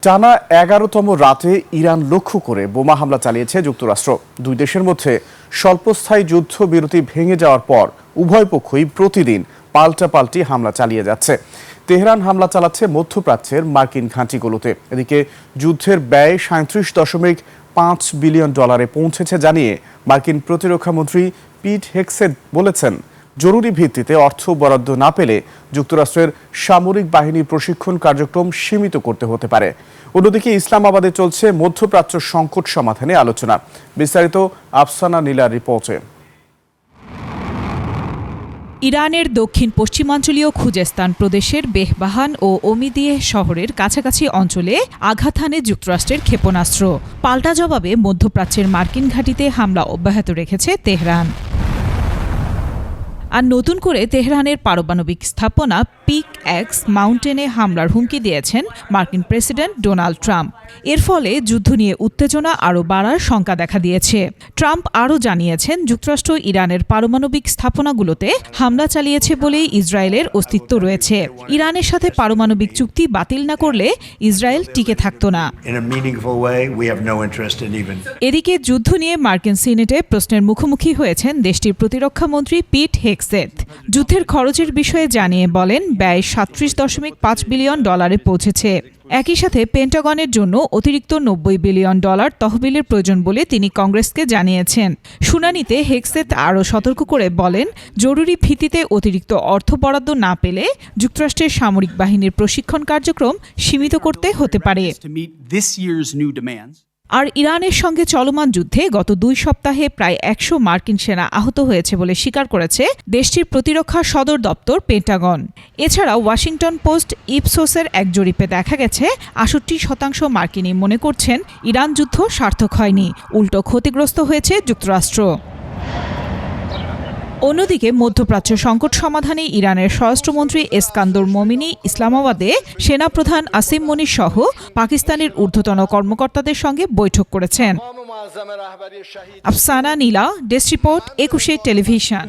টানা ১১তম রাতে ইরান লক্ষ্য করে বোমা হামলা চালিয়েছে যুক্তরাষ্ট্র। দুই দেশের মধ্যে স্বল্পস্থায়ী যুদ্ধবিরতি ভেঙে যাওয়ার পর উভয় পক্ষই প্রতিদিন পাল্টাপাল্টি হামলা চালিয়ে যাচ্ছে। তেহরান হামলা চালাচ্ছে মধ্যপ্রাচ্যের মার্কিন ঘাঁটিগুলোতে। এদিকে যুদ্ধের ব্যয় ৩৭.৫ বিলিয়ন ডলারে পৌঁছেছে জানিয়ে মার্কিন প্রতিরক্ষামন্ত্রী পিট হেগসেট বলেছেন, জরুরি ভিত্তিতে অর্থ বরাদ্দ না পেলে যুক্তরাষ্ট্রের সামরিক বাহিনীর প্রশিক্ষণ কার্যক্রম সীমিত করতে হতে পারে। অন্যদিকে ইসলামাবাদে চলছে মধ্যপ্রাচ্য সংকট সমাধানে আলোচনা। বিস্তারিত আফসানা নীলার রিপোর্টে। ইরানের দক্ষিণ পশ্চিমাঞ্চলীয় খুজেস্তান প্রদেশের বেহবাহান ও ওমিদিয়েহ শহরের কাছাকাছি অঞ্চলে আঘাত হানে যুক্তরাষ্ট্রের ক্ষেপণাস্ত্র। পাল্টা জবাবে মধ্যপ্রাচ্যের মার্কিন ঘাঁটিতে হামলা অব্যাহত রেখেছে তেহরান। আর নতুন করে তেহরানের পারমাণবিক স্থাপনা পিক এক্স মাউন্টেনে হামলার হুমকি দিয়েছেন মার্কিন প্রেসিডেন্ট ডোনাল্ড ট্রাম্প। এর ফলে যুদ্ধ নিয়ে উত্তেজনা আরও বাড়ার শঙ্কা দেখা দিয়েছে। ট্রাম্প আরও জানিয়েছেন, যুক্তরাষ্ট্র ইরানের পারমাণবিক স্থাপনাগুলোতে হামলা চালিয়েছে বলেই ইসরায়েলের অস্তিত্ব রয়েছে। ইরানের সাথে পারমাণবিক চুক্তি বাতিল না করলে ইসরায়েল টিকে থাকত না। এদিকে যুদ্ধ নিয়ে মার্কিন সিনেটে প্রশ্নের মুখোমুখি হয়েছেন দেশটির প্রতিরক্ষামন্ত্রী পিট হেগসেট। যুদ্ধের খরচের বিষয়ে জানিয়ে বলেন, ব্যয় ৩৭.৫ বিলিয়ন ডলারে পৌঁছেছে। একই সাথে পেন্টাগনের জন্য অতিরিক্ত ৯০ বিলিয়ন ডলার তহবিলের প্রয়োজন বলে তিনি কংগ্রেসকে জানিয়েছেন। শুনানিতে হেগসেট আরও সতর্ক করে বলেন, জরুরি ভিত্তিতে অতিরিক্ত অর্থ বরাদ্দ না পেলে যুক্তরাষ্ট্রের সামরিক বাহিনীর প্রশিক্ষণ কার্যক্রম সীমিত করতে হতে পারে। আর ইরানের সঙ্গে চলমান যুদ্ধে গত ২ সপ্তাহে প্রায় ১০০ মার্কিন সেনা আহত হয়েছে বলে স্বীকার করেছে দেশটির প্রতিরক্ষা সদর দপ্তর পেন্টাগন। এছাড়া ওয়াশিংটন পোস্ট ইপসোসের এক জরিপে দেখা গেছে ৬৮% মার্কিনী মনে করছেন ইরান যুদ্ধ সার্থক হয়নি, উল্টো ক্ষতিগ্রস্ত হয়েছে যুক্তরাষ্ট্র। অন্যদিকে মধ্যপ্রাচ্য সংকট সমাধানে ইরানের স্বরাষ্ট্রমন্ত্রী এসকান্দর মোমিনি ইসলামাবাদে সেনাপ্রধান আসিম মনির সহ পাকিস্তানের ঊর্ধ্বতন কর্মকর্তাদের সঙ্গে বৈঠক করেছেন। আফসানা নীলা, ডেস্ক রিপোর্ট, ২১ টেলিভিশন।